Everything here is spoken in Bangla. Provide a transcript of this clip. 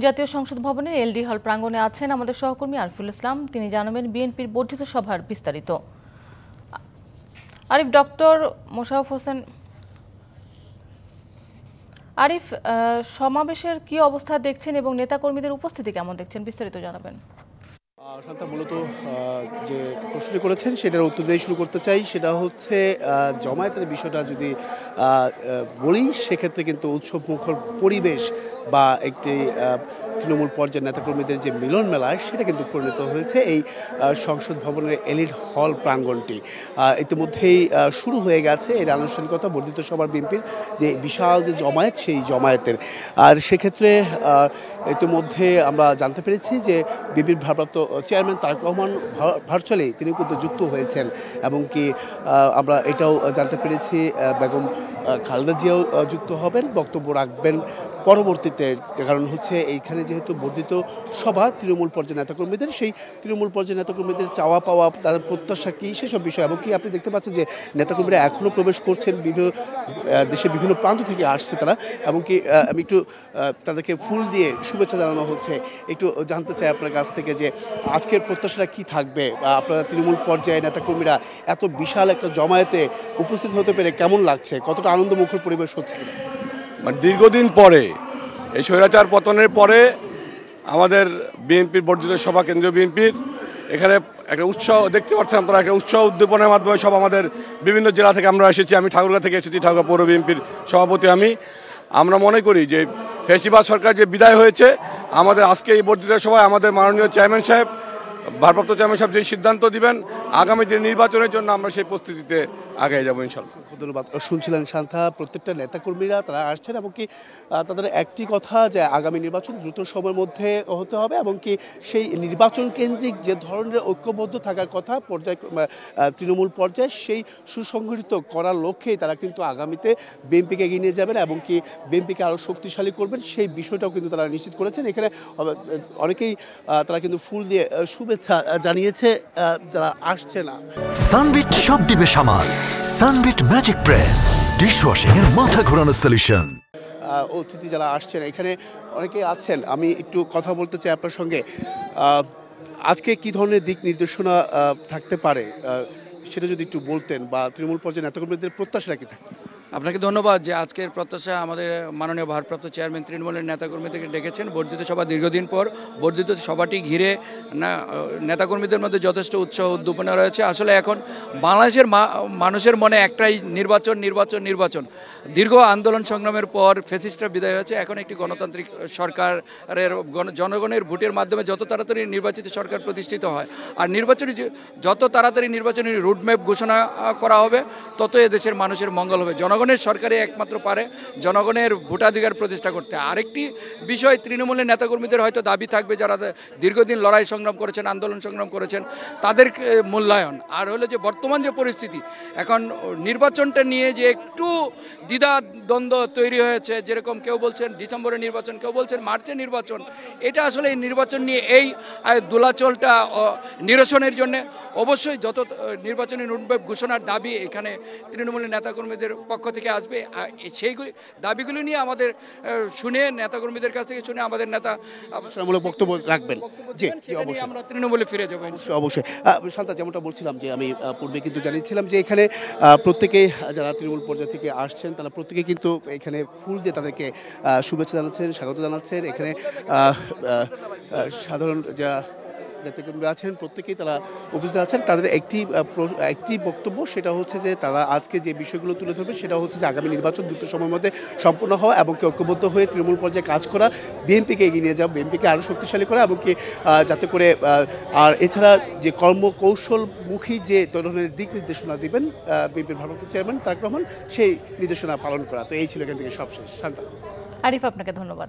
জাতীয় সংসদ ভবনের এলডি হল প্রাঙ্গণে আছেন আমাদের সহকর্মী আরিফুল ইসলাম। তিনি জানাবেন বিএনপির বর্ধিত সভার বিস্তারিত। আরিফ, ডক্টর মোশাররফ হোসেন আরিফ, সমাবেশের কি অবস্থা দেখছেন এবং নেতাকর্মীদের উপস্থিতি কেমন দেখছেন, বিস্তারিত জানাবেন। শান্তা, মূলত যে প্রশ্নটি করেছেন সেটার উত্তর দিয়ে শুরু করতে চাই। সেটা হচ্ছে জামায়াতের বিষয়টা যদি বলি, সেক্ষেত্রে কিন্তু উৎসব মুখর পরিবেশ বা একটি তৃণমূল পর্যায়ের নেতাকর্মীদের যে মিলন মেলা, সেটা কিন্তু পরিণত হয়েছে এই সংসদ ভবনের এলিট হল প্রাঙ্গণটি। ইতিমধ্যেই শুরু হয়ে গেছে এর আনুষ্ঠানিকতা বর্ধিত সভার বিএনপির যে বিশাল যে জমায়েত, সেই জমায়েতের। আর সেক্ষেত্রে ইতিমধ্যে আমরা জানতে পেরেছি যে বিএনপির ভারপ্রাপ্ত চেয়ারম্যান তারেক রহমান ভার্চুয়ালি তিনি কিন্তু যুক্ত হয়েছেন, এবং কি আমরা এটাও জানতে পেরেছি বেগম খালেদা জিয়াও যুক্ত হবেন, বক্তব্য রাখবেন পরবর্তীতে। কারণ হচ্ছে এইখানে যেহেতু বর্ধিত সভা তৃণমূল পর্যায়ের নেতাকর্মীদের, সেই তৃণমূল পর্যায়ের নেতাকর্মীদের চাওয়া পাওয়া, তাদের প্রত্যাশা কী, সেসব বিষয়। এবং কি আপনি দেখতে পাচ্ছেন যে নেতাকর্মীরা এখনও প্রবেশ করছেন, বিভিন্ন দেশের বিভিন্ন প্রান্ত থেকে আসছে তারা। এবং কি আমি একটু তাদেরকে ফুল দিয়ে শুভেচ্ছা জানানো হচ্ছে। একটু জানতে চাই আপনার কাছ থেকে যে আজকের প্রত্যাশাটা কী থাকবে, আপনারা তৃণমূল পর্যায়ে নেতাকর্মীরা এত বিশাল একটা জমায়েতে উপস্থিত হতে পেরে কেমন লাগছে, কতটা আনন্দমুখর পরিবেশ হচ্ছে? মানে দীর্ঘদিন পরে, এই স্বৈরাচার পতনের পরে আমাদের বিএনপির বর্ধিত সভা, কেন্দ্রীয় বিএনপির এখানে একটা উৎসাহ দেখতে পাচ্ছেন আপনারা, একটা উৎসাহ উদ্দীপনার মাধ্যমে সব আমাদের বিভিন্ন জেলা থেকে আমরা এসেছি। আমি ঠাকুরগাঁ থেকে এসেছি, ঠাকুরগাঁ পৌর বিএনপির সভাপতি আমরা মনে করি যে ফ্যাসিবাদ সরকার যে বিদায় হয়েছে, আমাদের আজকে এই বর্ধিত সভায় আমাদের মাননীয় চেয়ারম্যান সাহেব, ভারপ্রাপ্ত চেয়ারম্যান সাহেব যে সিদ্ধান্ত দিবেন আগামী দিন নির্বাচনের জন্য, আমরা সেই প্রস্তুতিতে আগে যাবো ইনশাল্লাহ। ধন্যবাদ। শুনছিলেন শান্তা, প্রত্যেকটা নেতাকর্মীরা তারা আসছেন, এবং কি তাদের একটি কথা যে আগামী নির্বাচন দ্রুত সময়ের মধ্যে হতে হবে, এবং কি সেই নির্বাচন কেন্দ্রিক যে ধরনের ঐক্যবদ্ধ থাকার কথা পর্যায় তৃণমূল পর্যায়ে, সেই সুসংগঠিত করার লক্ষ্যেই তারা কিন্তু আগামীতে বিএনপিকে এগিয়ে নিয়ে যাবেন এবং কি বিএনপিকে আরও শক্তিশালী করবেন, সেই বিষয়টাও কিন্তু তারা নিশ্চিত করেছেন। এখানে অনেকেই তারা কিন্তু ফুল দিয়ে শুভেচ্ছা জানিয়েছে যারা আসছে না। সানবিট সব দিবে সামাল। সানবিট ম্যাজিক প্রেস ডিশওয়াশিং এর মাথা ঘোরানো সলিউশন। অতিথি যারা আসছেন এখানে অনেকেই আছেন, আমি একটু কথা বলতে চাই আপনার সঙ্গে। আজকে কি ধরনের দিক নির্দেশনা থাকতে পারে সেটা যদি একটু বলতেন, বা তৃণমূল পর্যায়ের নেতাকর্মীদের প্রত্যাশা কি থাকে? আপনাকে ধন্যবাদ যে আজকের প্রত্যাশা আমাদের মাননীয় ভারপ্রাপ্ত চেয়ারম্যান তৃণমূলের নেতাকর্মীদেরকে ডেকেছেন বর্ধিত সভা। দীর্ঘদিন পর বর্ধিত সভাটি ঘিরে নেতাকর্মীদের মধ্যে যথেষ্ট উৎসাহ উদ্দীপনা রয়েছে। আসলে এখন বাংলাদেশের মানুষের মনে একটাই, নির্বাচন নির্বাচন নির্বাচন। দীর্ঘ আন্দোলন সংগ্রামের পর ফ্যাসিস্টরা বিদায় হয়েছে, এখন একটি গণতান্ত্রিক সরকারের জনগণের ভোটের মাধ্যমে যত তাড়াতাড়ি নির্বাচিত সরকার প্রতিষ্ঠিত হয়, আর নির্বাচনী যত তাড়াতাড়ি নির্বাচনী রুটম্যাপ ঘোষণা করা হবে, তত এদেশের মানুষের মঙ্গল হবে। জনগণের সরকারই একমাত্র পারে জনগণের ভোটাধিকার প্রতিষ্ঠা করতে। আরেকটি বিষয়, তৃণমূলের নেতাকর্মীদের হয়তো দাবি থাকবে, যারা দীর্ঘদিন লড়াই সংগ্রাম করেছেন, আন্দোলন সংগ্রাম করেছেন, তাদের মূল্যায়ন। আর হলো যে বর্তমান যে পরিস্থিতি, এখন নির্বাচনটা নিয়ে যে একটু দ্বিধা দ্বন্দ্ব তৈরি হয়েছে, যেরকম কেউ বলছেন ডিসেম্বরের নির্বাচন, কেউ বলছেন মার্চের নির্বাচন, এটা আসলে এই নির্বাচন নিয়ে এই দোলাচলটা নিরসনের জন্য অবশ্যই যত নির্বাচনী রুটম্যাপ ঘোষণার দাবি এখানে তৃণমূলের নেতাকর্মীদের পক্ষ থেকে আসবে, সেইগুলি দাবিগুলি নিয়ে আমাদের শুনে, নেতাকর্মীদের কাছ থেকে শুনে আমাদের নেতা মূলক বক্তব্য রাখবেন। অবশ্যই আমরা তৃণমূলে ফিরে যাবো। অবশ্যই। শান্তা, যেমনটা বলছিলাম যে আমি পূর্বে কিন্তু জানিয়েছিলাম যে এখানে প্রত্যেকেই যারা তৃণমূল পর্যায় থেকে আসছেন, তারা প্রত্যেকেই কিন্তু এখানে ফুল দিয়ে তাদেরকে শুভেচ্ছা জানাচ্ছেন, স্বাগত জানাচ্ছেন। এখানে সাধারণ যা নেতাকর্মী আছেন প্রত্যেকেই তারা উপস্থিত আছেন। তাদের একটি বক্তব্য, সেটা হচ্ছে যে তারা আজকে যে বিষয়গুলো তুলে ধরবে সেটা হচ্ছে যে আগামী নির্বাচন দ্রুত সময়ের মধ্যে সম্পন্ন হওয়া, এবং কি ঐক্যবদ্ধ হয়ে তৃণমূল পর্যায়ে কাজ করা, বিএনপিকে এগিয়ে নিয়ে যাওয়া, বিএনপিকে আরও শক্তিশালী করা, এবং কি যাতে করে আর এছাড়া যে কর্মকৌশলমুখী যে ধরনের দিক নির্দেশনা দিবেন বিএনপির ভারপ্রাপ্ত চেয়ারম্যান তারেক রহমান, সেই নির্দেশনা পালন করা। তো এই ছিল এখান থেকে সবশেষ। শান্তা। আরিফ, আপনাকে ধন্যবাদ।